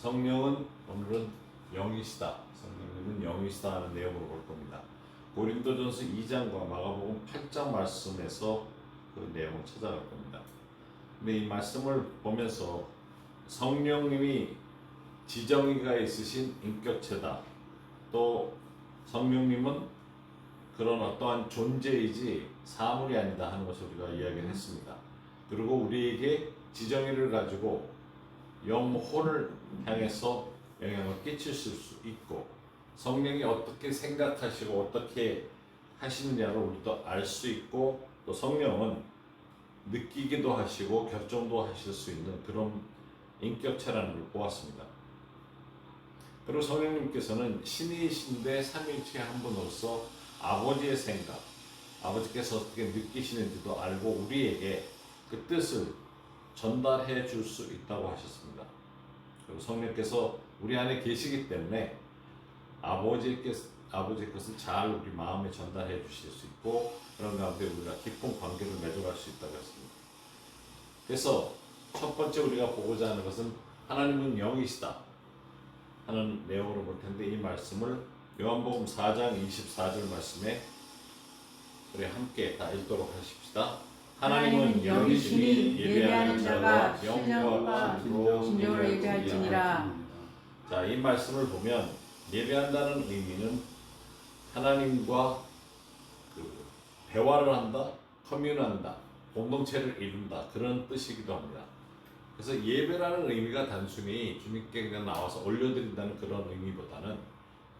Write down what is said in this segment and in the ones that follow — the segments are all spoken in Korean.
성령은 오늘은 영이시다. 성령님은 영이시다 하는 내용으로 볼 겁니다. 고린도전서 2장과 마가복음 8장 말씀에서 그 내용을 찾아갈 겁니다. 근데 이 말씀을 보면서 성령님이 지정의가 있으신 인격체다. 또 성령님은 그런 어떠한 존재이지 사물이 아니다 하는 것을 우리가 이야기를 했습니다. 그리고 우리에게 지정의를 가지고 영혼을 향해서 영향을 끼칠 수 있고 성령이 어떻게 생각하시고 어떻게 하시느냐를 우리도 알 수 있고 또 성령은 느끼기도 하시고 결정도 하실 수 있는 그런 인격체라는 걸 보았습니다. 그리고 성령님께서는 신이신데 삼위일체 한 분으로서 아버지의 생각, 아버지께서 어떻게 느끼시는지도 알고 우리에게 그 뜻을 전달해 줄 수 있다고 하셨습니다. 그리고 성령께서 우리 안에 계시기 때문에 아버지의 것을 잘 우리 마음에 전달해 주실 수 있고 그런 가운데 우리가 깊은 관계를 맺어갈 수 있다고 했습니다. 그래서 첫 번째 우리가 보고자 하는 것은 하나님은 영이시다 하는 내용으로 볼 텐데 이 말씀을 요한복음 4장 24절 말씀에 우리 함께 다 읽도록 하십시다. 하나님은 영이시니 예배하는 자가 영과 진정으로 예배할지니라. 자, 이 말씀을 보면 예배한다는 의미는 하나님과 대화를 한다, 커뮤니한다, 공동체를 이룬다 그런 뜻이기도 합니다. 그래서 예배라는 의미가 단순히 주님께 그냥 나와서 올려드린다는 그런 의미보다는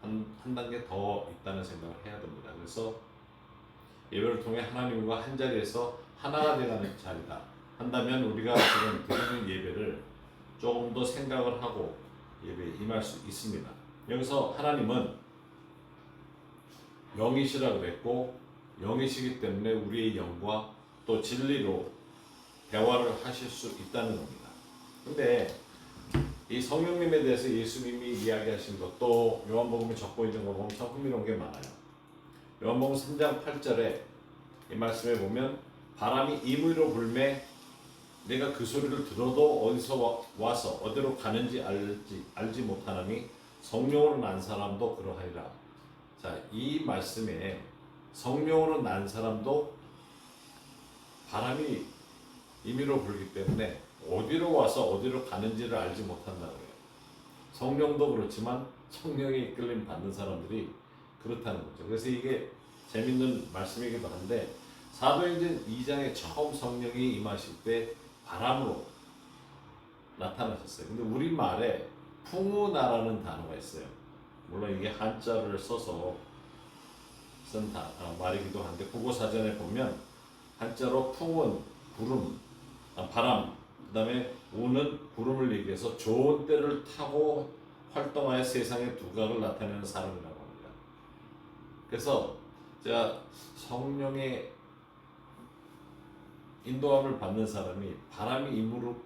한 단계 더 있다는 생각을 해야 됩니다. 그래서 예배를 통해 하나님과 한 자리에서 하나가 되는 자리다 한다면 우리가 지금 드리는 예배를 조금 더 생각을 하고 예배에 임할 수 있습니다. 여기서 하나님은 영이시라고 그랬고 영이시기 때문에 우리의 영과 또 진리로 대화를 하실 수 있다는 겁니다. 근데 이 성령님에 대해서 예수님이 이야기하신 것도 요한복음에 적고 있는 거 보면 참 흥미로운 게 많아요. 요한복음 3장 8절에 이 말씀에 보면 바람이 임의로 불매 내가 그 소리를 들어도 어디서 와서 어디로 가는지 알지 못하나니 성령으로 난 사람도 그러하리라. 자, 이 말씀에 성령으로 난 사람도 바람이 임의로 불기 때문에 어디로 와서 어디로 가는지를 알지 못한다고 해요. 성령도 그렇지만 성령의 이끌림 받는 사람들이 그렇다는 거죠. 그래서 이게 재밌는 말씀이기도 한데 사도행전 2장에 처음 성령이 임하실 때 바람으로 나타나셨어요. 근데 우리말에 풍우나라는 단어가 있어요. 물론 이게 한자를 써서 쓴 말이기도 한데 국어사전에 보면 한자로 풍은 구름, 바람, 그 다음에 우는 구름을 얘기해서 좋은 때를 타고 활동하여 세상의 두각을 나타내는 사람이라고 합니다. 그래서 제가 성령의 인도함을 받는 사람이 바람이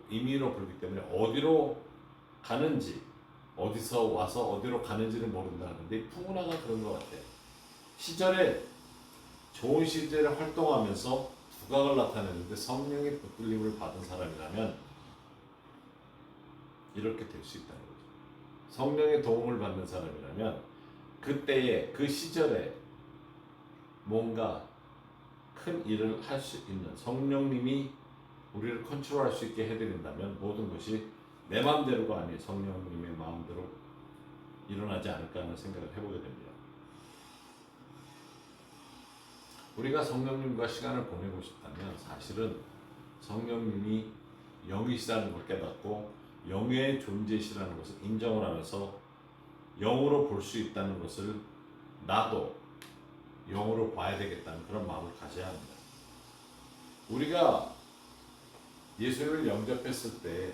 임의로 불기 때문에 어디로 가는지 어디서 와서 어디로 가는지를 모른다는데 풍운하가 그런 것 같아요. 시절에 좋은 시절에 활동하면서 두각을 나타내는데 성령의 붙들림을 받은 사람이라면 이렇게 될 수 있다는 거죠. 성령의 도움을 받는 사람이라면 그때에 그 시절에 뭔가 큰 일을 할 수 있는 성령님이 우리를 컨트롤할 수 있게 해드린다면 모든 것이 내 마음대로가 아닌 성령님의 마음대로 일어나지 않을까 하는 생각을 해보게 됩니다. 우리가 성령님과 시간을 보내고 싶다면 사실은 성령님이 영이시라는 걸 깨닫고 영의 존재시라는 것을 인정을 하면서 영으로 볼 수 있다는 것을 나도 영으로 봐야 되겠다는 그런 마음을 가져야 합니다. 우리가 예수님을 영접했을 때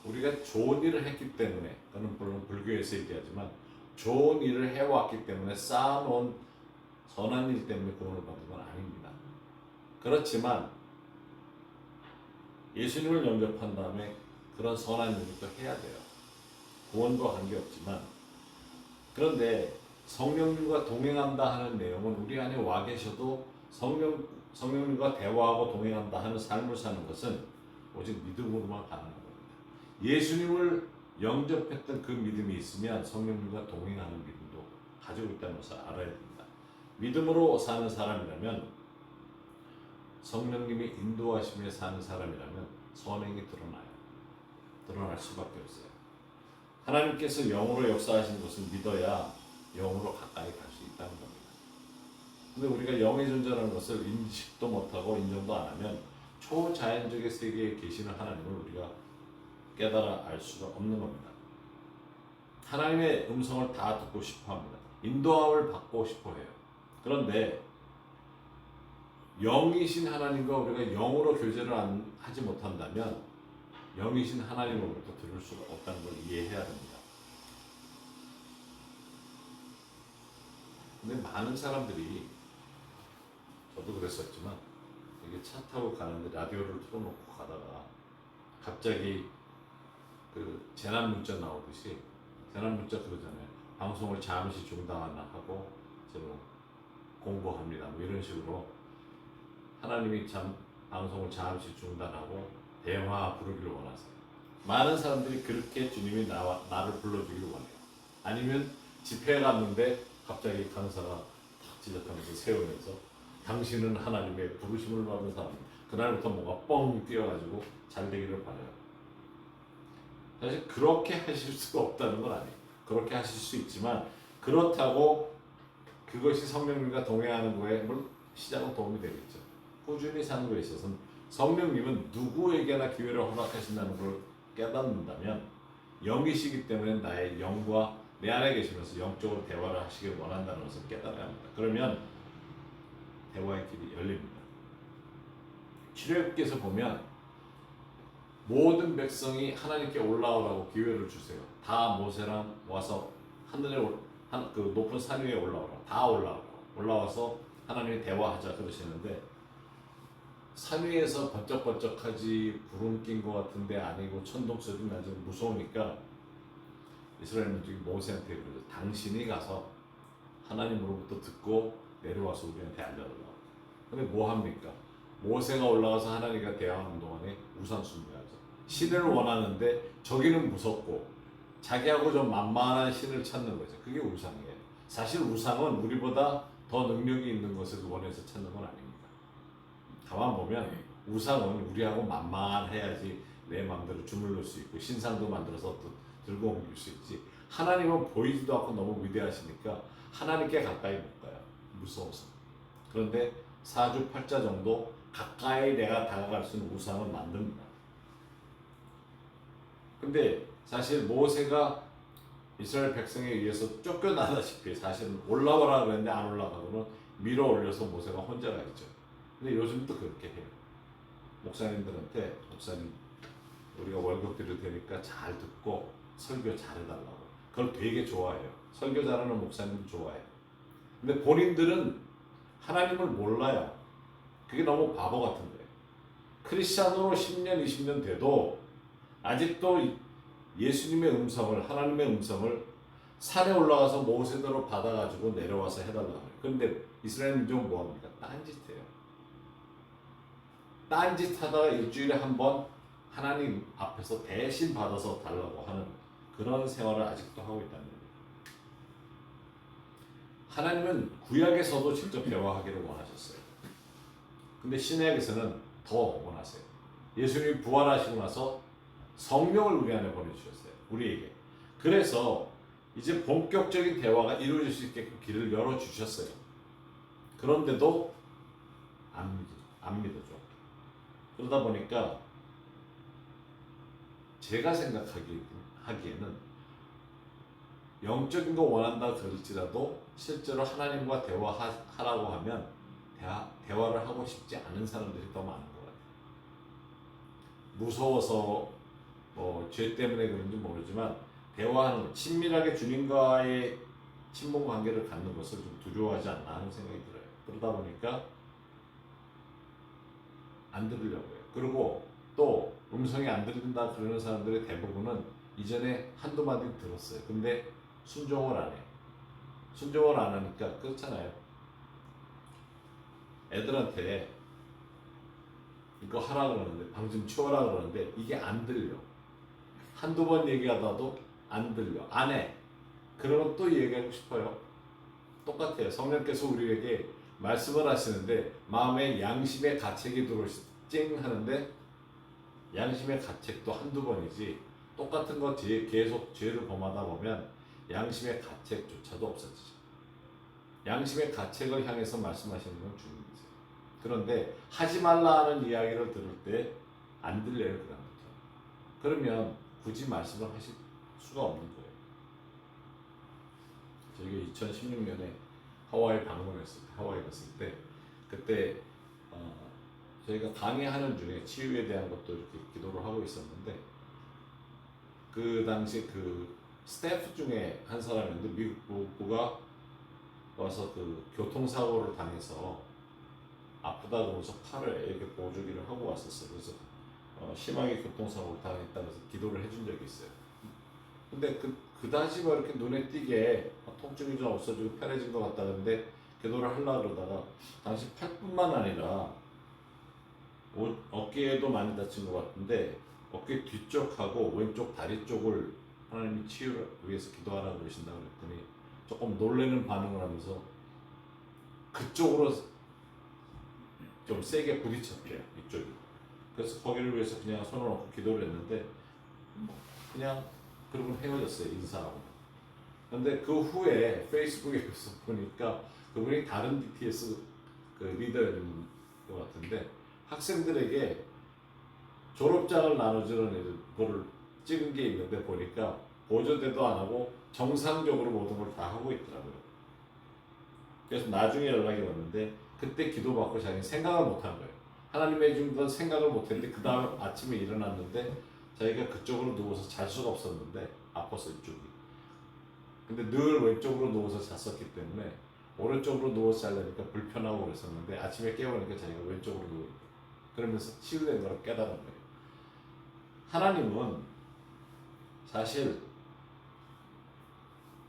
우리가 좋은 일을 했기 때문에 그는 물론 불교에서 얘기하지만 좋은 일을 해왔기 때문에 쌓아놓은 선한 일 때문에 구원을 받은 건 아닙니다. 그렇지만 예수님을 영접한 다음에 그런 선한 일을 또 해야 돼요. 구원과 관계없지만 그런데 성령님과 동행한다 하는 내용은 우리 안에 와 계셔도 성령님과 대화하고 동행한다 하는 삶을 사는 것은 오직 믿음으로만 가능한 겁니다. 예수님을 영접했던 그 믿음이 있으면 성령님과 동행하는 믿음도 가지고 있다는 것을 알아야 됩니다. 믿음으로 사는 사람이라면, 성령님이 인도하심에 사는 사람이라면 선행이 드러날 수밖에 없어요. 하나님께서 영으로 역사하시는 것을 믿어야 영으로 가까이 갈 수 있다는 겁니다. 근데 우리가 영의 존재라는 것을 인식도 못하고 인정도 안 하면 초자연적의 세계에 계시는 하나님을 우리가 깨달아 알 수가 없는 겁니다. 하나님의 음성을 다 듣고 싶어 합니다. 인도함을 받고 싶어 해요. 그런데 영이신 하나님과 우리가 영으로 교제를 하지 못한다면 영이신 하나님으로부터 들을 수가 없다는 걸 이해해야 됩니다. 근데 많은 사람들이, 저도 그랬었지만, 이게 차 타고 가는데 라디오를 틀어놓고 가다가 갑자기 그 재난 문자 나오듯이, 재난 문자 그러잖아요. 방송을 잠시 중단하고 뭐 공부합니다. 뭐 이런 식으로 하나님이 방송을 잠시 중단하고 대화 부르기를 원하세요. 많은 사람들이 그렇게 주님이 나를 불러주기를 원해요. 아니면 집회에 갔는데 갑자기 강사가 탁 지적하면서 세우면서 당신은 하나님의 부르심을 받은 사람, 그날부터 뭔가 뻥 뛰어가지고 잘 되기를 바라요. 사실 그렇게 하실 수가 없다는 건 아니에요. 그렇게 하실 수 있지만, 그렇다고 그것이 성령님과 동행하는 거에 물론 시작은 도움이 되겠죠. 꾸준히 사는 거에 있어서는 성령님은 누구에게나 기회를 허락하신다는 걸 깨닫는다면, 영이시기 때문에 나의 영과 내 안에 계시면서 영적으로 대화를 하시길 원한다는 것을 깨달아야 합니다. 그러면 대화의 길이 열립니다. 출애굽기에서 보면 모든 백성이 하나님께 올라오라고 기회를 주세요. 다 모세랑 와서 하늘에 그 높은 산 위에 올라오라. 다 올라와서 하나님이 대화하자 그러시는데, 산 위에서 번쩍번쩍하지 구름 낀 것 같은데 아니고 천둥 소리 나지 무서우니까 이스라엘 민족이 모세한테 그러죠. 당신이 가서 하나님으로부터 듣고 내려와서 우리한테 알려달라고. 근데 뭐 합니까? 모세가 올라가서 하나님과 대화하는 동안에 우상 숭배하죠. 신을 원하는데 저기는 무섭고 자기하고 좀 만만한 신을 찾는 거죠. 그게 우상이에요. 사실 우상은 우리보다 더 능력이 있는 것을 원해서 찾는 건 아닙니다. 가만 보면 우상은 우리하고 만만해야지 내 마음대로 주물러 수 있고 신상도 만들어서 또 들고 옮길 수 있지, 하나님은 보이지도 않고 너무 위대하시니까 하나님께 가까이 못 가요. 무서워서. 그런데 사주팔자 정도 가까이 내가 다가갈 수 있는 우상을 만듭니다. 근데 사실 모세가 이스라엘 백성에 의해서 쫓겨나다시피 사실은 올라오라 그랬는데 안 올라가고는 밀어 올려서 모세가 혼자 가 있죠. 근데 요즘도 그렇게 해요. 목사님들한테, 목사님 우리가 월급 드릴 테니까 잘 듣고 설교 잘해달라고. 그걸 되게 좋아해요. 설교 잘하는 목사님 좋아해요. 근데 본인들은 하나님을 몰라요. 그게 너무 바보 같은 거예요. 크리스찬으로 10년, 20년 돼도 아직도 예수님의 음성을, 하나님의 음성을 산에 올라가서 모세대로 받아가지고 내려와서 해달라고 해요. 그런데 이스라엘 민족은 뭐합니까? 딴짓해요. 딴짓 하다가 일주일에 한 번 하나님 앞에서 대신 받아서 달라고 하는 그런 생활을 아직도 하고 있다는 겁니다. 하나님은 구약에서도 직접 대화하기를 원하셨어요. 근데 신약에서는 더 원하세요. 예수님이 부활하시고 나서 성령을 우리 안에 보내주셨어요. 우리에게. 그래서 이제 본격적인 대화가 이루어질 수 있게끔 길을 열어주셨어요. 그런데도 안 믿어줘. 그러다 보니까 제가 생각하기에는 영적인 거 원한다 그럴지라도 실제로 하나님과 대화하라고 하면 대화를 하고 싶지 않은 사람들이 더 많은 것 같아요. 무서워서 죄 때문에 그런지 모르지만 대화하는, 친밀하게 주님과의 친분 관계를 갖는 것을 좀 두려워하지 않나 하는 생각이 들어요. 그러다 보니까 안 들으려고 해요. 그리고 또 음성이 안 들린다 그러는 사람들의 대부분은 이전에 한두 마디 들었어요. 근데 순종을 안 해요. 순종을 안 하니까 그렇잖아요. 애들한테 이거 하라 그러는데, 방 좀 치워라 그러는데 이게 안 들려. 한두 번 얘기하다도 안 들려, 안 해. 그러면 또 얘기하고 싶어요. 똑같아요. 성령께서 우리에게 말씀을 하시는데 마음에 양심의 가책이 들어오시 찡 하는데 양심의 가책도 한두 번이지 똑같은 거 계속 죄를 범하다 보면 양심의 가책조차도 없어지죠. 양심의 가책을 향해서 말씀하시는 건 주님이세요. 그런데 하지 말라 하는 이야기를 들을 때 안 들려요. 그다음부터. 그러면 굳이 말씀을 하실 수가 없는 거예요. 저희가 2016년에 하와이 방문했을 때, 하와이 갔을 때 그때 저희가 강의하는 중에 치유에 대한 것도 이렇게 기도를 하고 있었는데 그 당시 그 스태프 중에 한 사람인데 미국 부부가 와서 그 교통사고를 당해서 아프다 그러면서 팔을 이렇게 보조기를 하고 왔었어요. 그래서 심하게 교통사고를 당했다 그래서 기도를 해준 적이 있어요. 근데 그다지 뭐 이렇게 눈에 띄게 통증이 좀 없어지고 편해진 것 같다는데 기도를 하려고 그러다가 당시 팔뿐만 아니라 어깨에도 많이 다친 것 같은데 어깨 뒤쪽하고 왼쪽 다리 쪽을 하나님이 치유를 위해서 기도하라고 그러신다고 그랬더니 조금 놀라는 반응을 하면서 그쪽으로 좀 세게 부딪혔대요. 이쪽이. 그래서 거기를 위해서 그냥 손을 얹고 기도를 했는데 그냥 그러고 헤어졌어요. 인사하고. 근데 그 후에 페이스북에서 보니까 그분이 다른 BTS 그 리더였는 것 같은데 학생들에게 졸업장을 나눠주는 거를 찍은 게 있는데 보니까 보조대도 안 하고 정상적으로 모든 걸 다 하고 있더라고요. 그래서 나중에 연락이 왔는데 그때 기도받고 자기는 생각을 못한 거예요. 하나님의 준 건 생각을 못했는데 그 다음 아침에 일어났는데 자기가 그쪽으로 누워서 잘 수가 없었는데 아팠어 이쪽이. 근데 늘 왼쪽으로 누워서 잤었기 때문에 오른쪽으로 누워서 자려니까 불편하고 그랬었는데 아침에 깨우니까 자기가 왼쪽으로 누워 있고 그러면서 치유된 걸 깨달은 거예요. 하나님은 사실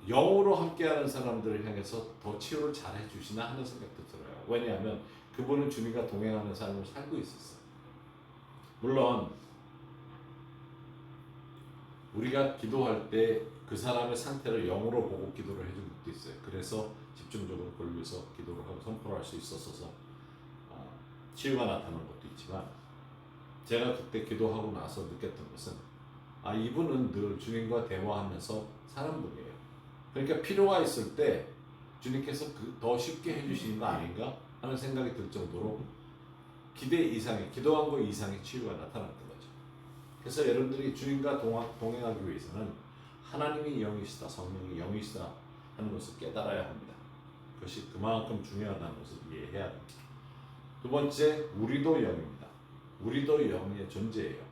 영으로 함께하는 사람들을 향해서 더 치유를 잘 해주시나 하는 생각도 들어요. 왜냐하면 그분은 주님과 동행하는 삶을 살고 있었어요. 물론 우리가 기도할 때 그 사람의 상태를 영으로 보고 기도를 해준 것도 있어요. 그래서 집중적으로 그걸 위해서 기도를 하고 선포를 할 수 있었어서 치유가 나타난 것도 있지만 제가 그때 기도하고 나서 느꼈던 것은 이분은 늘 주님과 대화하면서 사는 분이에요. 그러니까 필요가 있을 때 주님께서 더 쉽게 해주시는 거 아닌가 하는 생각이 들 정도로 기대 이상의, 기도한 것 이상의 치유가 나타났던 거죠. 그래서 여러분들이 주님과 동행하기 위해서는 하나님이 영이시다, 성령이 영이시다 하는 것을 깨달아야 합니다. 그것이 그만큼 중요하다는 것을 이해해야 합니다. 두 번째, 우리도 영입니다. 우리도 영의 존재예요.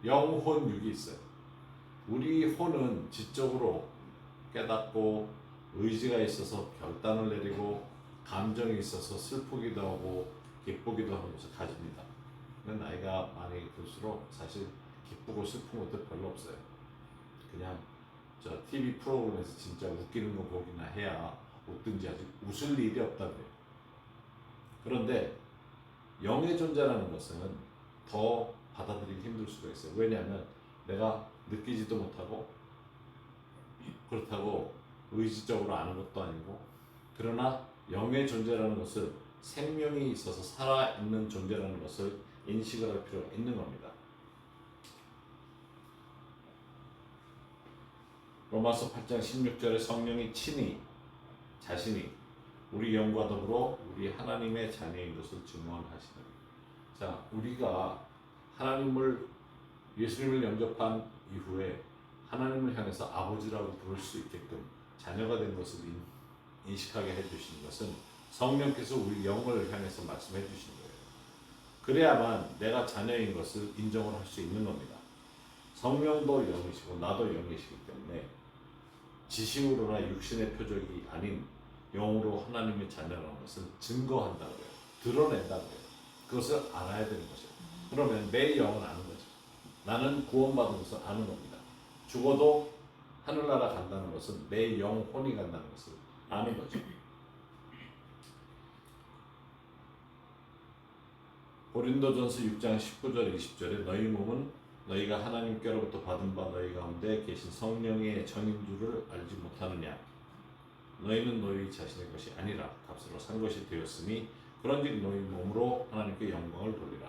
영혼, 육이 있어요. 우리 혼은 지적으로 깨닫고 의지가 있어서 결단을 내리고 감정이 있어서 슬프기도 하고 기쁘기도 하는 것을 가집니다. 근데 나이가 많이 들수록 사실 기쁘고 슬픈 것도 별로 없어요. 그냥 저 TV 프로그램에서 진짜 웃기는 거 보기나 해야 웃든지 아직 웃을 일이 없다고요. 그런데 영의 존재라는 것은 더 받아들이기 힘들 수가 있어요. 왜냐하면 내가 느끼지도 못하고 그렇다고 의지적으로 아는 것도 아니고 그러나 영의 존재라는 것을 생명이 있어서 살아있는 존재라는 것을 인식을 할 필요가 있는 겁니다. 로마서 8장 16절에 성령이 친히 자신이 우리 영과 더불어 우리 하나님의 자녀인 것을 증언하시는. 자, 우리가 예수님을 영접한 이후에 하나님을 향해서 아버지라고 부를 수 있게끔 자녀가 된 것을 인식하게 해주시는 것은 성령께서 우리 영을 향해서 말씀해 주시는 거예요. 그래야만 내가 자녀인 것을 인정을 할 수 있는 겁니다. 성령도 영이시고 나도 영이시기 때문에 지식으로나 육신의 표적이 아닌 영으로 하나님의 자녀라는 것을 증거한다고요. 드러낸다고요. 그것을 알아야 되는 거죠. 그러면 내 영은 아는 거죠. 나는 구원받은 것을 아는 겁니다. 죽어도 하늘나라 간다는 것은 내 영혼이 간다는 것을 아는 거죠. 고린도전서 6장 19절 20절에 너희 몸은 너희가 하나님께로부터 받은 바 너희 가운데 계신 성령의 전인 줄을 알지 못하느냐. 너희는 너희 자신의 것이 아니라 값으로 산 것이 되었으니 그런즉 너희 몸으로 하나님께 영광을 돌리라.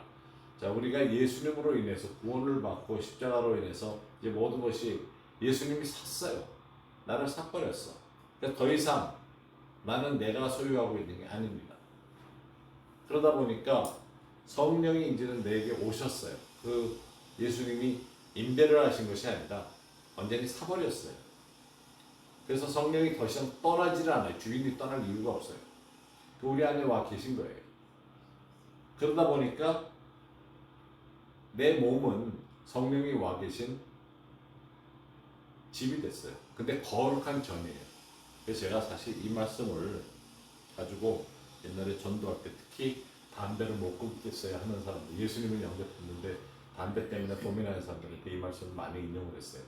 자, 우리가 예수님으로 인해서 구원을 받고 십자가로 인해서 이제 모든 것이 예수님이 샀어요. 나를 사버렸어. 그러니까 더 이상 나는 내가 소유하고 있는 게 아닙니다. 그러다 보니까 성령이 이제는 내게 오셨어요. 그 예수님이 임대를 하신 것이 아니라 완전히 사버렸어요. 그래서 성령이 더 이상 떠나지를 않아요. 주인이 떠날 이유가 없어요. 우리 안에 와 계신 거예요. 그러다 보니까 내 몸은 성령이 와 계신 집이 됐어요. 근데 거룩한 전이에요. 그래서 제가 사실 이 말씀을 가지고 옛날에 전도할 때 특히 담배를 못 끊겠어요 하는 사람들, 예수님을 영접했는데 담배 때문에 고민하는 사람들한테 이 말씀을 많이 인용을 했어요.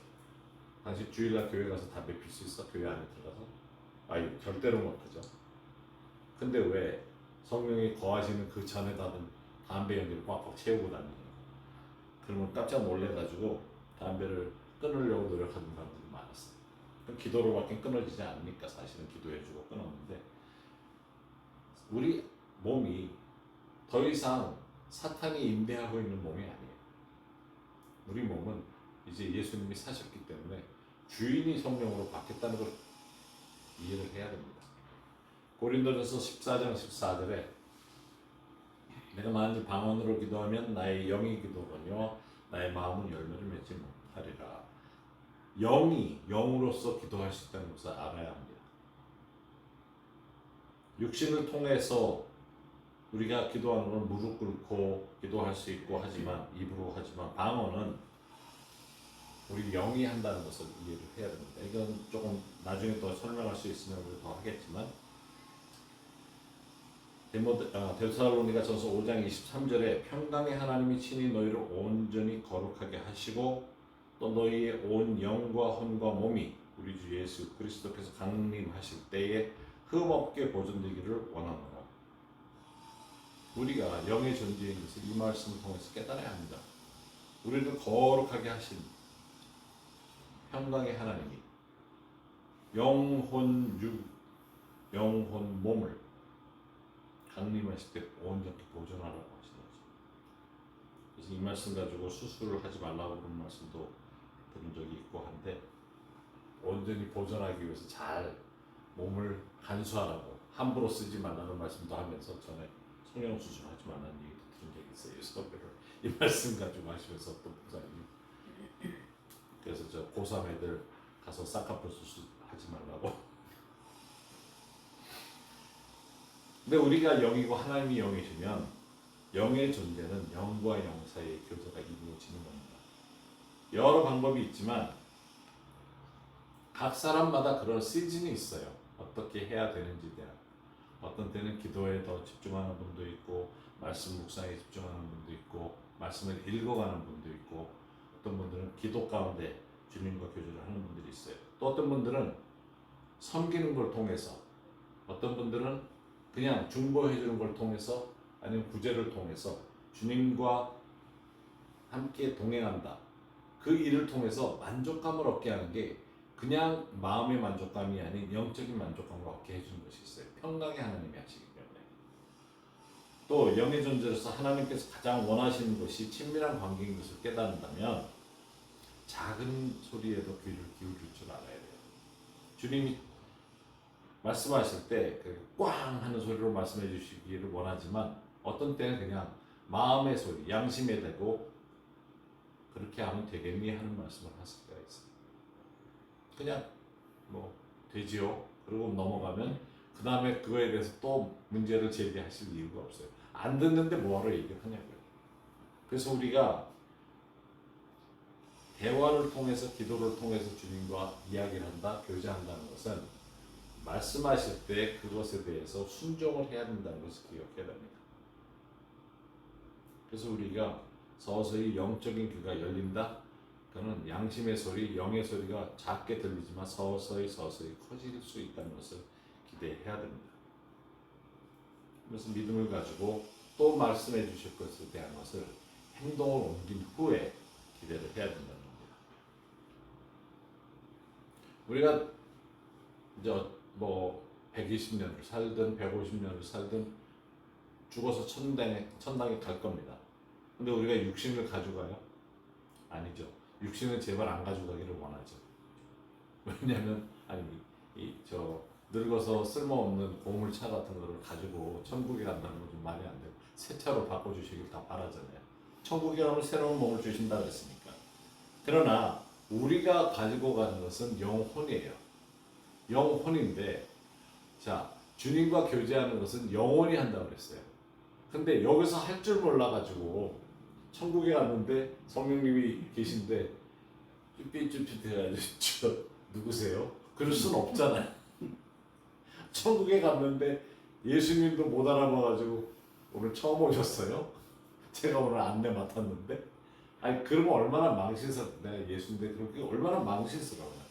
당신 주일날 교회 가서 담배 필 수 있어? 교회 안에 들어가서? 아유, 절대로 못하죠. 근데 왜 성령이 거하시는 그 전에다는 담배 연기를 꽉꽉 채우고 다니는 거예요. 그러면 깜짝 놀래가지고 담배를 끊으려고 노력하는 사람들이 많았어요. 기도로밖에 끊어지지 않으니까 사실은 기도해주고 끊었는데, 우리 몸이 더 이상 사탄이 임대하고 있는 몸이 아니에요. 우리 몸은 이제 예수님이 사셨기 때문에 주인이 성령으로 바뀌었다는 걸 이해를 해야 됩니다. 고린도전서 14장 14절에 내가 만일 방언으로 기도하면 나의 영이 기도하며 나의 마음은 열매를 맺지 못하리라. 영이 영으로서 기도할 수 있다는 것을 알아야 합니다. 육신을 통해서 우리가 기도하는 건 무릎 꿇고 기도할 수 있고 하지만, 입으로 하지만, 방언은 우리 영이 한다는 것을 이해를 해야 됩니다. 이건 조금 나중에 더 설명할 수 있으면 우리 더 하겠지만, 데살로니가 전서 5장 23절에 평강의 하나님이 친히 너희를 온전히 거룩하게 하시고 또 너희의 온 영과 혼과 몸이 우리 주 예수 그리스도께서 강림하실 때에 흠없게 보존되기를 원하노라. 우리가 영의 존재인 것을 이 말씀을 통해서 깨달아야 합니다. 우리를 거룩하게 하신 평강의 하나님이 영혼 몸을 강림하실 때 온전히 보존하라고 하시는 거죠. 그래서 이 말씀 가지고 수술을 하지 말라고 그런 말씀도 들은 적이 있고 한데, 온전히 보존하기 위해서 잘 몸을 간수하라고, 함부로 쓰지 말라는 말씀도 하면서 전에 성형 수술하지 말라는 얘기도 들은 적이 있어요. 수도배를 이 말씀 가지고 하시면서 어떤 목사님이, 그래서 저 고3 애들 가서 쌍꺼풀 수술 하지 말라고. 근데 우리가 영이고 하나님이 영이시면 영의 존재는 영과 영 사이의 교제가 이루어지는 겁니다. 여러 방법이 있지만 각 사람마다 그런 시즌이 있어요. 어떻게 해야 되는지에 대한. 어떤 때는 기도에 더 집중하는 분도 있고, 말씀 묵상에 집중하는 분도 있고, 말씀을 읽어가는 분도 있고, 어떤 분들은 기도 가운데 주님과 교제를 하는 분들이 있어요. 또 어떤 분들은 섬기는 걸 통해서, 어떤 분들은 그냥 중보해 주는 걸 통해서, 아니면 구제를 통해서 주님과 함께 동행한다. 그 일을 통해서 만족감을 얻게 하는 게 그냥 마음의 만족감이 아닌 영적인 만족감을 얻게 해주는 것이 있어요. 평강의 하나님이 하시기 때문에. 또 영의 존재로서 하나님께서 가장 원하시는 것이 친밀한 관계인 것을 깨닫는다면 작은 소리에도 귀를 기울일 줄 알아야 돼요. 주님이 말씀하실 때 꽝 하는 소리로 말씀해 주시기를 원하지만, 어떤 때는 그냥 마음의 소리, 양심에 대고 그렇게 하면 되겠니 하는 말씀을 하실 때가 있어요. 그냥 뭐 되지요. 그러고 넘어가면 그 다음에 그거에 대해서 또 문제를 제기하실 이유가 없어요. 안 듣는데 뭐하러 얘기를 하냐고요. 그래서 우리가 대화를 통해서, 기도를 통해서 주님과 이야기를 한다, 교제한다는 것은 말씀하실 때 그것에 대해서 순종을 해야 된다는 것을 기억해야 됩니다. 그래서 우리가 서서히 영적인 귀가 열린다. 그는 양심의 소리, 영의 소리가 작게 들리지만 서서히 커질 수 있다는 것을 기대해야 됩니다. 그래서 믿음을 가지고 또 말씀해 주실 것에 대한 것을 행동을 옮긴 후에 기대를 해야 된다는 겁니다. 우리가 이제 뭐 120년을 살든 150년을 살든 죽어서 천당에 갈 겁니다. 근데 우리가 육신을 가져가요? 아니죠. 육신은 제발 안 가져가기를 원하죠. 왜냐면 아니 저 늙어서 쓸모없는 고물차 같은 거를 가지고 천국에 간다는 건 좀 말이 안 되고 새 차로 바꿔주시길 다 바라잖아요. 천국에 가면 새로운 몸을 주신다 그랬으니까. 그러나 우리가 가지고 가는 것은 영혼이에요. 영혼인데 자 주님과 교제하는 것은 영혼이 한다고 그랬어요. 근데 여기서 할 줄 몰라가지고 천국에 갔는데 성령님이 계신데 쭈삣쭈삣 해가지고 저 누구세요? 그럴 순 없잖아요. 천국에 갔는데 예수님도 못 알아봐가지고 오늘 처음 오셨어요? 제가 오늘 안내 맡았는데 아니 그러면 얼마나 내가 예수인데 그렇게 얼마나 망신스러워요.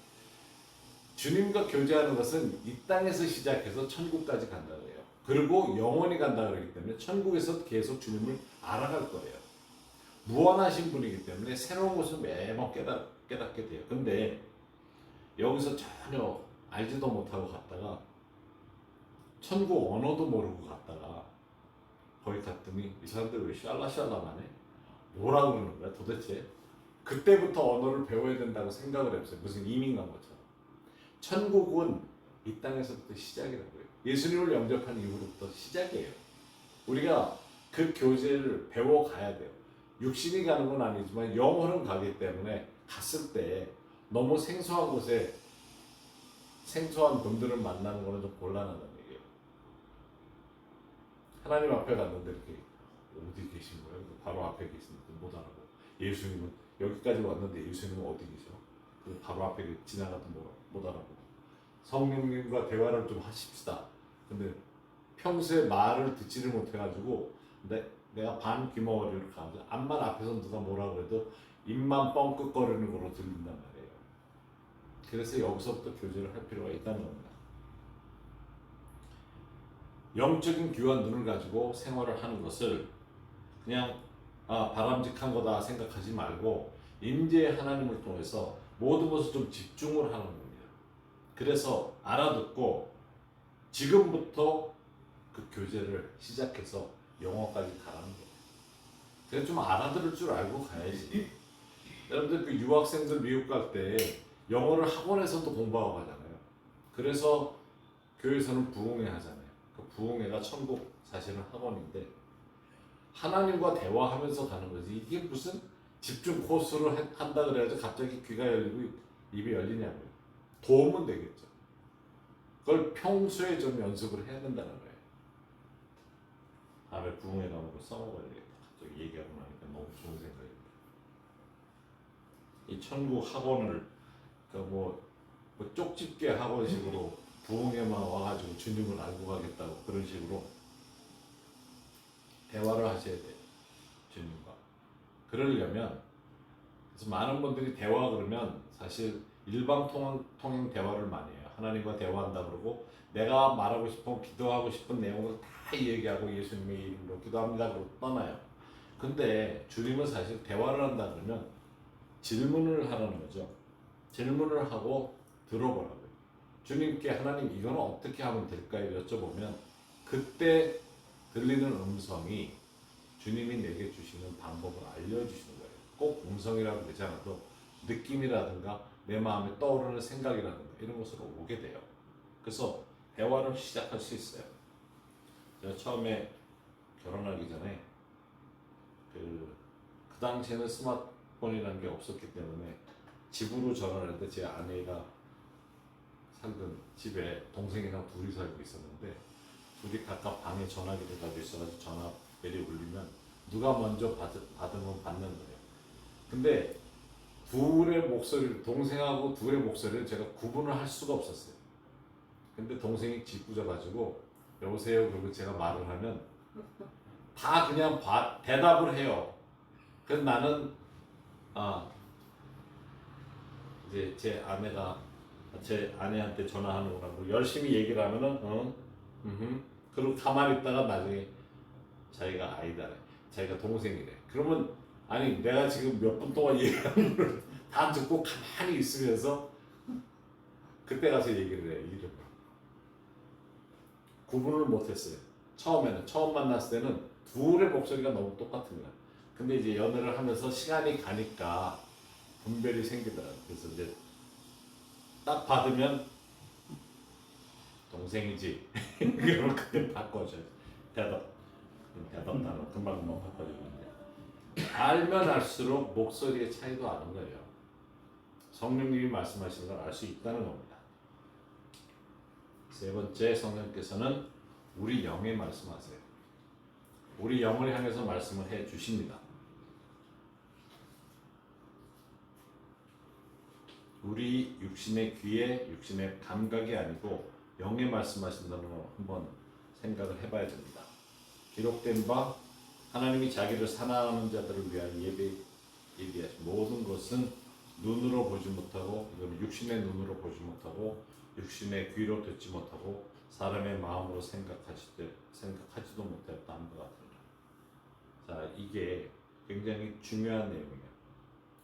주님과 교제하는 것은 이 땅에서 시작해서 천국까지 간다고 해요. 그리고 영원히 간다 그러기 때문에 천국에서 계속 주님을 알아갈 거예요. 무한하신 분이기 때문에 새로운 것을 매번 깨닫게 돼요. 근데 여기서 전혀 알지도 못하고 갔다가 천국 언어도 모르고 갔다가 거기 갔더니 이 사람들 왜 샬라샬라만 해? 뭐라고 그러는 거야 도대체? 그때부터 언어를 배워야 된다고 생각을 해보세요. 무슨 이민 간 것처럼. 천국은 이 땅에서부터 시작이라고요. 예수님을 영접한 이후부터 시작이에요. 우리가 그 교제를 배워가야 돼요. 육신이 가는 건 아니지만 영혼은 가기 때문에 갔을 때 너무 생소한 곳에 생소한 분들을 만나는 거는 좀 곤란하다는 얘기예요. 하나님 앞에 갔는데 이렇게 어디 계신 거예요? 바로 앞에 계시는데 못 알아보고 예수님은 여기까지 왔는데 예수님은 어디 계셔? 바로 앞에 지나가도 못 알아보고 성령님과 대화를 좀 하십시다. 근데 평소에 말을 듣지를 못해가지고 내가 반 귀머거리를 가서 암만 앞에서 누가 뭐라 그래도 입만 뻥끗거리는 걸로 들린단 말이에요. 그래서 여기서부터 교제를 할 필요가 있다는 겁니다. 영적인 귀와 눈을 가지고 생활을 하는 것을 그냥 바람직한 거다 생각하지 말고 임재의 하나님을 통해서 모든 것을 좀 집중을 하는 겁니다. 그래서 알아듣고 지금부터 그 교제를 시작해서 영어까지 가라는 거예요. 그래서 좀 알아들을 줄 알고 가야지. 여러분들 그 유학생들 미국 갈 때 영어를 학원에서도 공부하고 가잖아요. 그래서 교회에서는 부흥회 하잖아요. 그 부흥회가 천국 사실은 학원인데 하나님과 대화하면서 가는 거지. 이게 무슨 집중 코스를 한다 그래가지고 갑자기 귀가 열리고 입이 열리냐고요. 도움은 되겠죠. 그걸 평소에 좀 연습을 해야 된다는 거예요. 다음에 부흥회 가면 그거 써먹어야겠다. 갑자기 얘기하고 나니까 너무 좋은 생각입니다. 이 천국 학원을 그러니까 뭐 쪽집게 학원식으로 부흥회만 와가지고 주님을 알고 가겠다고 그런 식으로 대화를 하셔야 돼요. 주님과. 그러려면 그래서 많은 분들이 대화 그러면 사실 일방통행 대화를 많이 해요. 하나님과 대화한다 그러고 내가 말하고 싶은 기도하고 싶은 내용을 다 얘기하고 예수님의 이름으로 기도합니다 그러고 떠나요. 근데 주님은 사실 대화를 한다 그러면 질문을 하라는 거죠. 질문을 하고 들어보라고요. 주님께 하나님 이건 어떻게 하면 될까요? 여쭤보면 그때 들리는 음성이 주님이 내게 주시는 방법을 알려주시는 거예요. 꼭 음성이라고 되지 않아도 느낌이라든가 내 마음에 떠오르는 생각이라든가 이런 것으로 오게 돼요. 그래서 대화를 시작할 수 있어요. 제가 처음에 결혼하기 전에 그 당시에는 스마트폰이라는 게 없었기 때문에 집으로 전화를 했는데 제 아내가 살던 집에 동생이랑 둘이 살고 있었는데 둘이 각각 방에 전화기를 가지고 있어가지고 전화벨이 울리면 누가 먼저 받으면 받는 거예요. 근데 둘의 목소리를 동생하고 둘의 목소리를 제가 구분을 할 수가 없었어요. 근데 동생이 짓궂어가지고 여보세요 그리고 제가 말을 하면 다 그냥 대답을 해요. 그래서 나는 이제 제 아내한테 전화하는구나. 열심히 얘기를 하면은 그리고 가만히 있다가 나중에 자기가 아이다래. 자기가 동생이래. 그러면 아니 내가 지금 몇 분 동안 얘기하는 걸 다 듣고 가만히 있으면서 그때 가서 얘기를 해 이름을 구분을 못했어요. 처음 만났을 때는 둘의 목소리가 너무 똑같은 거야. 근데 이제 연애를 하면서 시간이 가니까 분별이 생기더라고요. 그래서 이제 딱 받으면 동생이지. 그러면 그때 바꿔줘요. 대답 단어 금방 바꿔주는데 알면 알수록 목소리의 차이도 아는 거예요. 성령님이 말씀하시는 걸 알 수 있다는 겁니다. 세 번째, 성령께서는 우리 영에 말씀하세요. 우리 영을 향해서 말씀을 해 주십니다. 우리 육신의 귀에 육신의 감각이 아니고 영에 말씀하신다는 걸 한번 생각을 해봐야 됩니다. 기록된 바 하나님이 자기를 사랑하는 자들을 위하여 예비하신 모든 것은 눈으로 보지 못하고 이건 육신의 눈으로 보지 못하고 육신의 귀로 듣지 못하고 사람의 마음으로 생각하지도 못했다는 것 같습니다. 자, 이게 굉장히 중요한 내용이에요.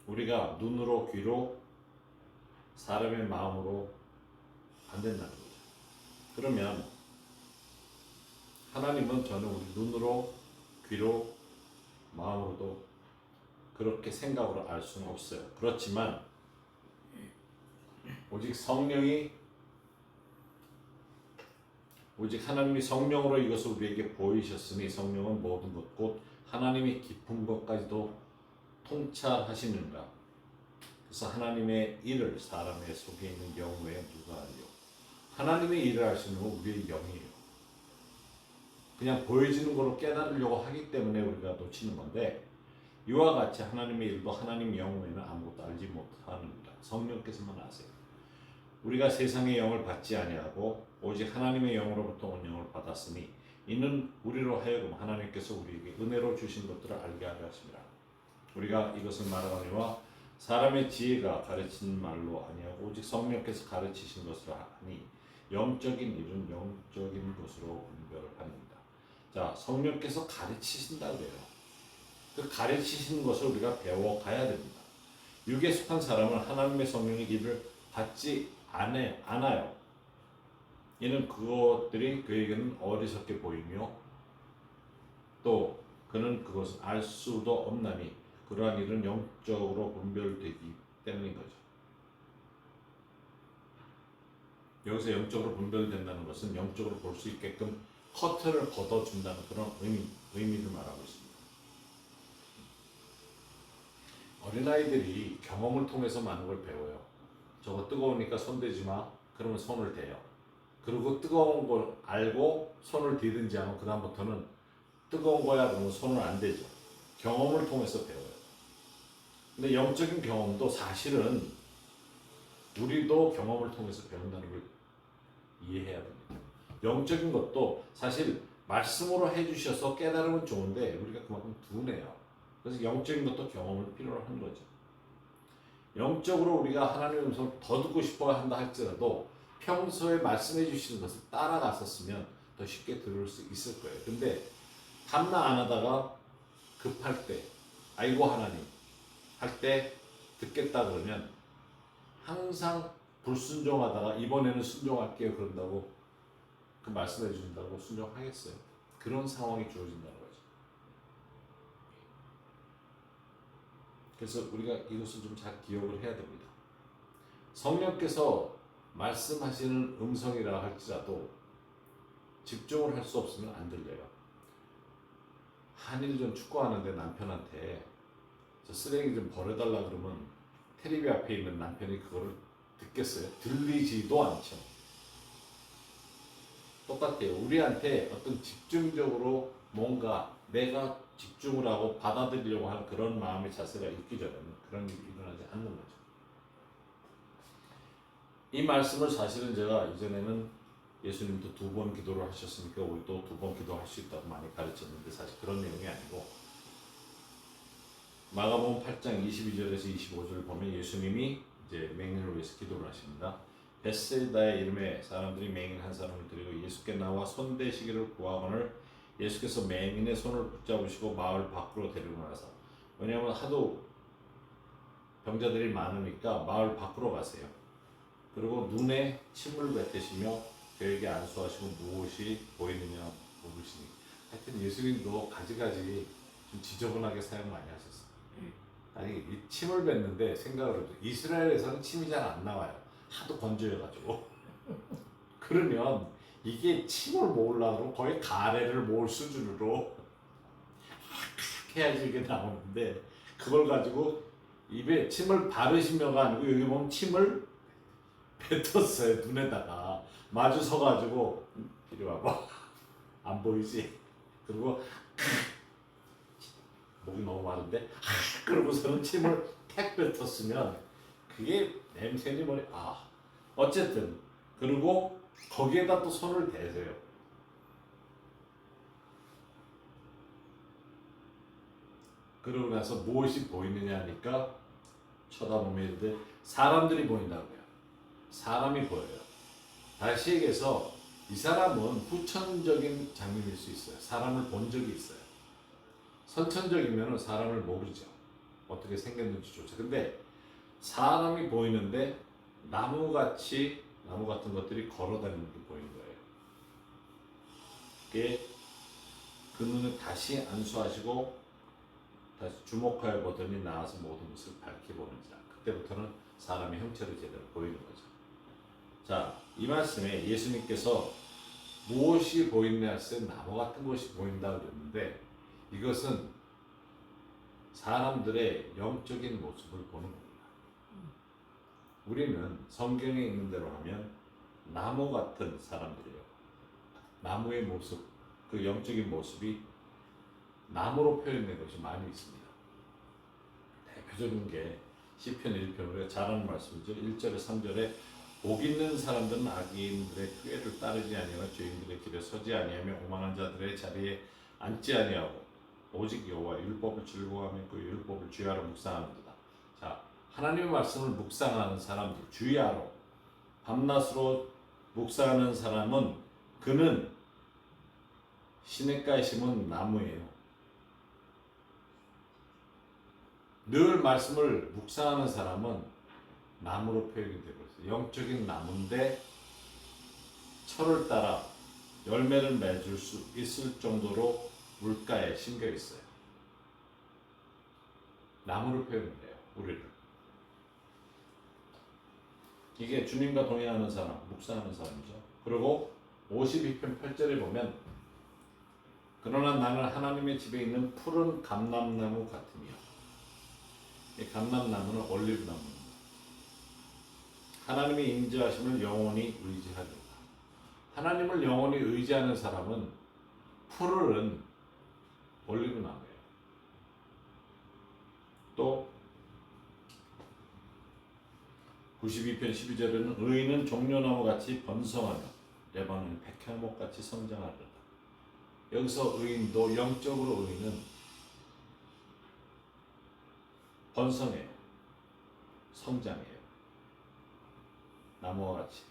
우리가 눈으로 귀로 사람의 마음으로 안 된다는 거죠. 그러면 하나님은 저는 우리 눈으로 귀로 마음으로도 그렇게 생각으로 알 수는 없어요. 그렇지만 오직 하나님이 성령으로 이것을 우리에게 보이셨으니 성령은 모든 것 곧 하나님의 깊은 것까지도 통찰하시는가. 그래서 하나님의 일을 사람의 속에 있는 영 외에 누가 알려. 하나님의 일을 하시는 건 우리의 영이에요. 그냥 보여지는 걸로 깨달으려고 하기 때문에 우리가 놓치는 건데 이와 같이 하나님의 일도 하나님 영 외에는 아무것도 알지 못합니다. 성령께서만 아세요. 우리가 세상의 영을 받지 아니하고 오직 하나님의 영으로부터 온 영을 받았으니 이는 우리로 하여금 하나님께서 우리에게 은혜로 주신 것들을 알게 하려 하심이라. 우리가 이것을 말하거니와 사람의 지혜가 가르치는 말로 아니하고 오직 성령께서 가르치신 것으로 하니 영적인 일은 영적인 것으로 분별을 합니다. 자, 성령께서 가르치신다 그래요. 그 가르치시는 것을 우리가 배워가야 됩니다. 육에 속한 사람은 하나님의 성령의 일을 받지 않아요. 이는 그것들이 그에게는 어리석게 보이며 또 그는 그것을 알 수도 없나니 그러한 일은 영적으로 분별되기 때문인 거죠. 여기서 영적으로 분별된다는 것은 영적으로 볼 수 있게끔 커튼을 걷어준다는 그런 의미를 말하고 있습니다. 어린아이들이 경험을 통해서 많은 걸 배워요. 저거 뜨거우니까 손 대지 마. 그러면 손을 대요. 그리고 뜨거운 걸 알고 손을 대든지 하면 그 다음부터는 뜨거운 거야 그러면 손을 안 대죠. 경험을 통해서 배워요. 근데 영적인 경험도 사실은 우리도 경험을 통해서 배운다는 걸 이해해야 됩니다. 영적인 것도 사실 말씀으로 해주셔서 깨달으면 좋은데 우리가 그만큼 둔해요. 그래서 영적인 것도 경험을 필요로 하는 거죠. 영적으로 우리가 하나님의 음성을 더 듣고 싶어 한다 할지라도 평소에 말씀해 주시는 것을 따라갔었으면 더 쉽게 들을 수 있을 거예요. 근데 탐나 안 하다가 급할 때 아이고 하나님 할 때 듣겠다 그러면 항상 불순종하다가 이번에는 순종할게요 그런다고 그 말씀해 주신다고 순종하겠어요? 그런 상황이 주어진다는 거죠. 그래서 우리가 이것을 좀 잘 기억을 해야 됩니다. 성령께서 말씀하시는 음성이라 할지라도 집중을 할 수 없으면 안 들려요. 한일전 축구하는데 남편한테 저 쓰레기 좀 버려달라 그러면 테레비 앞에 있는 남편이 그거를 듣겠어요? 들리지도 않죠. 똑같아요. 우리한테 어떤 집중적으로 뭔가 내가 집중을 하고 받아들이려고 하는 그런 마음의 자세가 있기 전에는 그런 일이 일어나지 않는 거죠. 이 말씀을 사실은 제가 이전에는 예수님도 2번 기도를 하셨으니까 우리도 2번 기도할 수 있다고 많이 가르쳤는데 사실 그런 내용이 아니고 마가복음 8장 22절에서 25절 보면 예수님이 이제 맹인을 위해서 기도를 하십니다. 베세다의 이름에 사람들이 맹인 한 사람을 데리고 예수께 나와 손대시기를 구하거늘 예수께서 맹인의 손을 붙잡으시고 마을 밖으로 데리고 나서 왜냐하면 하도 병자들이 많으니까 마을 밖으로 가세요. 그리고 눈에 침을 뱉으시며 그에게 안수하시고 무엇이 보이느냐 물으시니. 하여튼 예수님도 가지가지 좀 지저분하게 사용 많이 하셨어요. 아니 이 침을 뱉는데 생각을 해도 이스라엘에서는 침이 잘 안 나와요. 하도 건조해가지고. 그러면 이게 침을 모으려고 거의 가래를 모을 수준으로 해야지 이게 나오는데 그걸 가지고 입에 침을 바르시며가 아니고 여기 보면 침을 뱉었어요. 눈에다가 마주 서가지고 이리 와봐. 안 보이지? 그리고 목이 너무 마른데 그러고서는 침을 탁 뱉었으면 그게 냄새니 뭐니 어쨌든 그리고 거기에다 또 손을 대세요. 그러고 나서 무엇이 보이느냐 하니까 쳐다보면 이런데 사람들이 보인다고요. 사람이 보여요. 다시 얘기해서 이 사람은 후천적인 장면일 수 있어요. 사람을 본 적이 있어요. 선천적이면 사람을 모르죠. 어떻게 생겼는지조차. 근데 사람이 보이는데 나무 같은 것들이 걸어다니는 게 보이는 거예요. 그게 그 눈을 다시 안수하시고 다시 주목하여 보더니 나와서 모든 것을 밝히 보는 자. 그때부터는 사람의 형체를 제대로 보이는 거죠. 자, 이 말씀에 예수님께서 무엇이 보이느냐 했을 때 나무 같은 것이 보인다 그랬는데 이것은 사람들의 영적인 모습을 보는 겁니다. 우리는 성경에 있는 대로 하면 나무 같은 사람들이에요. 나무의 모습, 그 영적인 모습이 나무로 표현된 것이 많이 있습니다. 대표적인 게 시편 1편 우리가 잘 아는 말씀이죠. 1절에 3절에 복 있는 사람들은 악인들의 꾀를 따르지 아니하며 죄인들의 길에 서지 아니하며 오만한 자들의 자리에 앉지 아니하고 오직 여호와 율법을 즐거워하며 그 율법을 주야로 묵상하는도다. 자, 하나님의 말씀을 묵상하는 사람들, 주야로 밤낮으로 묵상하는 사람은 그는 시냇가에 심은 나무예요. 늘 말씀을 묵상하는 사람은 나무로 표현이 되고 있어요. 영적인 나무인데 철을 따라 열매를 맺을 수 있을 정도로 물가에 심겨 있어요. 나무로 표현해요, 우리를. 이게 주님과 동행하는 사람, 묵상하는 사람이죠. 그리고 52편 8절에 보면 그러나 나는 하나님의 집에 있는 푸른 감람나무 같으며 이 감람나무는 올리브나무입니다. 하나님의 인자하심을 영원히 의지하리라. 하나님을 영원히 의지하는 사람은 푸른 올리브나무예요. 또 92편 12절에는 의인은 종려나무같이 번성하며 레바논 백향목같이 성장하리라. 여기서 의인도 영적으로 의인은 번성해요. 성장해요. 나무와 같이.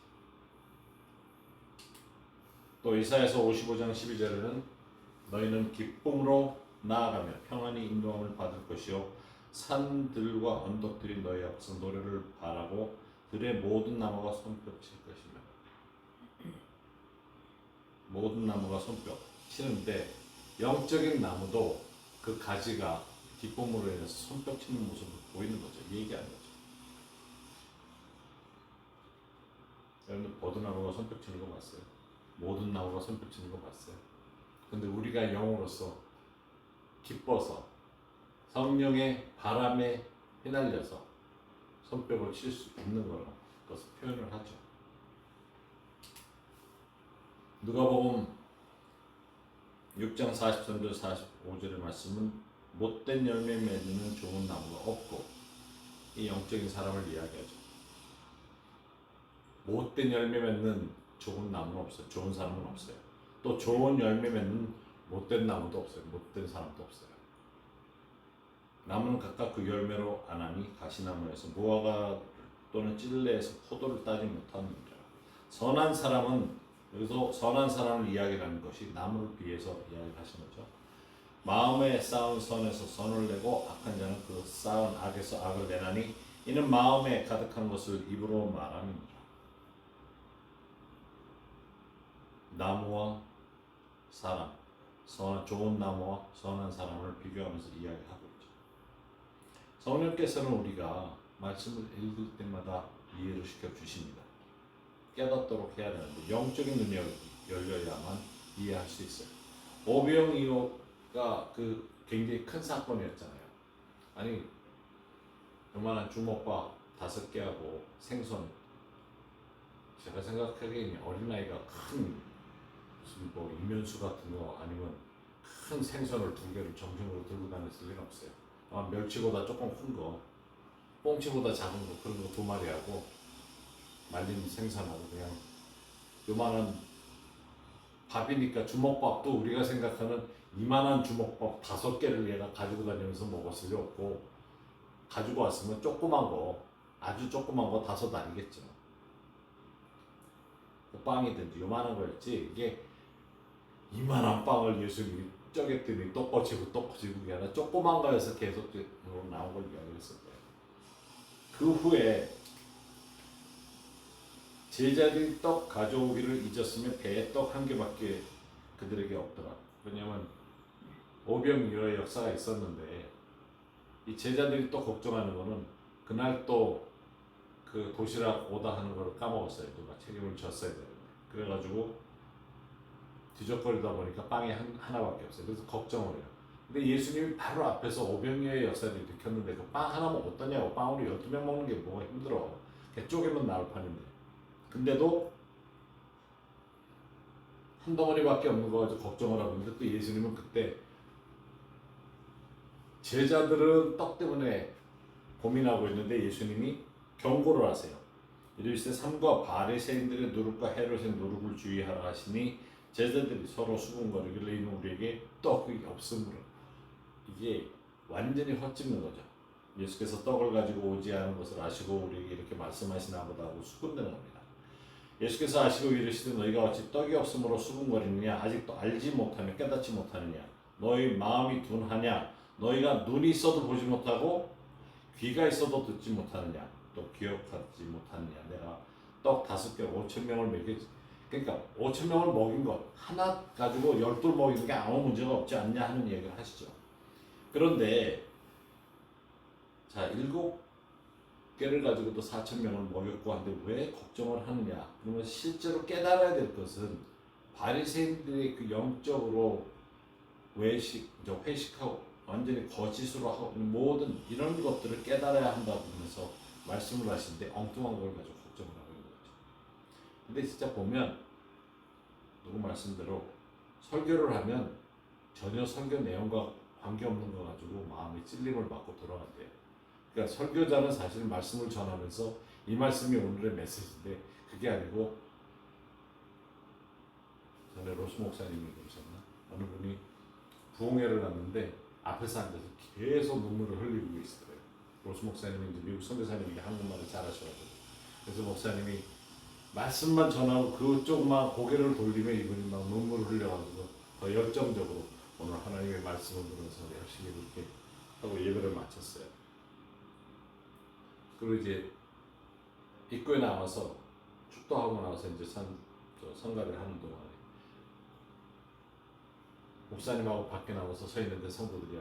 또 이사야서 55장 12절에는 너희는 기쁨으로 나아가며 평안히 인도함을 받을 것이요 산들과 언덕들이 너희 앞에서 노래를 바라고 들의 모든 나무가 손뼉 칠 것이며. 모든 나무가 손뼉 치는데 영적인 나무도 그 가지가 기쁨으로 인해서 손뼉 치는 모습을 보이는 거죠. 얘기하는 거죠. 여러분 버드나무가 손뼉 치는 거 봤어요? 모든 나무가 손뼉 치는 거 봤어요? 근데 우리가 영으로서 기뻐서 성령의 바람에 휘날려서 손뼉을 칠 수 있는 거라 그것을 표현을 하죠. 누가복음 6장 43절 45절의 말씀은 못된 열매 맺는 좋은 나무가 없고 이 영적인 사람을 이야기하죠. 못된 열매 맺는 좋은 나무는 없어요. 좋은 사람은 없어요. 또 좋은 열매 맺는 못된 나무도 없어요. 못된 사람도 없어요. 나무는 각각 그 열매로 아나니 가시나무에서 무화과 또는 찔레에서 포도를 따지 못하느니라. 선한 사람은 여기서 선한 사람을 이야기하는 것이 나무를 비해서 이야기하신 거죠. 마음에 쌓은 선에서 선을 내고 악한 자는 그 쌓은 악에서 악을 내나니 이는 마음에 가득한 것을 입으로 말함이니라. 나무와 사람, 좋은 나무와 선한 사람을 비교하면서 이야기하고 있죠. 성령께서는 우리가 말씀을 읽을 때마다 이해를 시켜 주십니다. 깨닫도록 해야 되는데 영적인 눈이 열려야만 이해할 수 있어요. 오병이어가 그 굉장히 큰 사건이었잖아요. 아니 요만한 주먹밥 5개하고 생선, 제가 생각하기에는 어린아이가 큰 무슨 뭐 이면수 같은 거 아니면 큰 생선을 2개를 정신으로 들고 다녔을 리는 없어요. 아마 멸치보다 조금 큰 거, 뽕치보다 작은 거 그런 거 2마리하고 말린 생선하고 그냥 요만한 밥이니까 주먹밥도 우리가 생각하는 이만한 주먹밥 5개를 얘가 가지고 다니면서 먹었을 리 없고 가지고 왔으면 조그만 거, 아주 조그만 거 5알이겠죠. 그 빵이든지 요만한 거였지 이게 이만한 빵을 예수님이 쪄겠더니 또 꺼지고 또 꺼지고 그게 아니라 조그만 거에서 계속 나온 걸 이야기했을 거예요. 그 후에 제자들이 떡 가져오기를 잊었으면 배에 떡 1개밖에 그들에게 없더라. 왜냐하면 오병이어의 역사가 있었는데 이 제자들이 또 걱정하는 거는 그날 또 그 도시락 오다 하는 걸 까먹었어요. 누가 책임을 졌어야 되는데 그래가지고 뒤적거리다 보니까 빵이 하나밖에 없어요. 그래서 걱정을 해요. 근데 예수님이 바로 앞에서 오병이어의 역사를 일으켰는데 그 빵 하나면 어떠냐고. 빵으로 12명 먹는 게 뭐가 힘들어. 그냥 쪼개면 나올 판인데. 근데도 한 덩어리밖에 없는 거 가지고 걱정을 하고 있는데 또 예수님은 그때 제자들은 떡 때문에 고민하고 있는데 예수님이 경고를 하세요. 이르시되 삼가 바리새인들의 누룩과 헤롯의 누룩을 주의하라 하시니 제자들이 서로 수군거리길래 이는 우리에게 떡이 없으므로. 이게 완전히 헛짓는 거죠. 예수께서 떡을 가지고 오지 않은 것을 아시고 우리에게 이렇게 말씀하시나 보다 하고 수군대는 겁니다. 예수께서 아시고 이르시되 너희가 어찌 떡이 없으므로 수군거리느냐. 아직도 알지 못하며 깨닫지 못하느냐. 너희 마음이 둔하냐. 너희가 눈이 있어도 보지 못하고 귀가 있어도 듣지 못하느냐. 또 기억하지 못하느냐. 내가 떡 5개 5,000명을 먹이지. 그러니까 5,000명을 먹인 것 하나 가지고 12 먹이는 게 아무 문제가 없지 않냐 하는 얘기를 하시죠. 그런데 자 7개를 가지고도 4,000명을 먹였고 한데 왜 걱정을 하느냐. 그러면 실제로 깨달아야 될 것은 바리새인들이 그 영적으로 회식하고 완전히 거짓으로 하고 있는 모든 이런 것들을 깨달아야 한다고 하면서 말씀을 하시는데 엉뚱한 걸 가지고 걱정을 하고 있는 거죠. 근데 진짜 보면 누구 말씀대로 설교를 하면 전혀 설교 내용과 관계없는 거 가지고 마음에 찔림을 받고 돌아간대요. 그러니까 설교자는 사실 말씀을 전하면서 이 말씀이 오늘의 메시지인데 그게 아니고 전에 로스 목사님이 그러셨나? 어느 분이 부흥회를 갔는데 앞에서 앉아서 계속 눈물을 흘리고 있어요. 로스 목사님이 이제 미국 선교사님이 한국말을 잘하셔가지고 그래서 목사님이 말씀만 전하고 그쪽만 고개를 돌리면 이분이 막 눈물을 흘려가지고 더 열정적으로 오늘 하나님의 말씀을 들어서 열심히 그렇게 하고 예배를 마쳤어요. 그리고 이제 입구에 나와서 축도하고 나와서 이제 선가를 하는 동안에 목사님하고 밖에 나와서 서 있는데 성도들이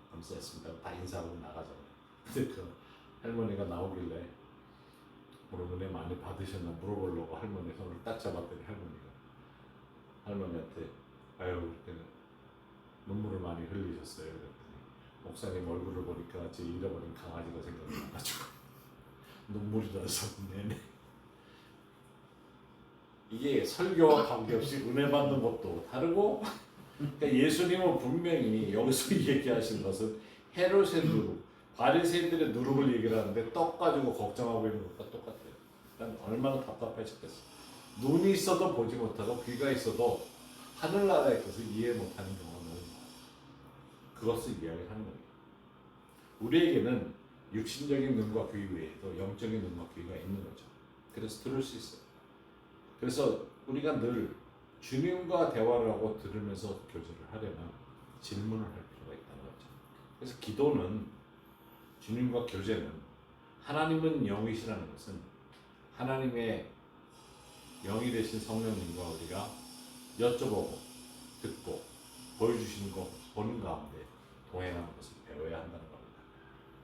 감사했습니다. 다 인사하고 나가잖아요. 근데 그 할머니가 나오길래 오늘 은혜 많이 받으셨나 물어보려고 할머니 손을 딱 잡았더니 할머니한테 아유 그때 눈물을 많이 흘리셨어요. 그랬더니 목사님 얼굴을 보니까 제 잃어버린 강아지가 생각이 나가지고 눈물이 나서 내내. 이게 설교와 관계없이 은혜 받는 것도 다르고 그러니까 예수님은 분명히 여기서 얘기하신 것은 헤롯의 누룩, 바리새인들의 누룩을 얘기를 하는데 떡 가지고 걱정하고 있는 것과 똑같아요. 그러니까 얼마나 답답하셨겠어요. 눈이 있어도 보지 못하고 귀가 있어도 하늘나라의 것을 이해 못하는 경우는 그것을 이야기하는 거예요. 우리에게는 육신적인 눈과 귀 외에도 영적인 눈과 귀가 있는 거죠. 그래서 들을 수 있어요. 그래서 우리가 늘 주님과 대화를 하고 들으면서 교제를 하려면 질문을 할 필요가 그래서 기도는 주님과 교제는 하나님은 영이시라는 것은 하나님의 영이 되신 성령님과 우리가 여쭤보고 듣고 보여주시는 거 보는 가운데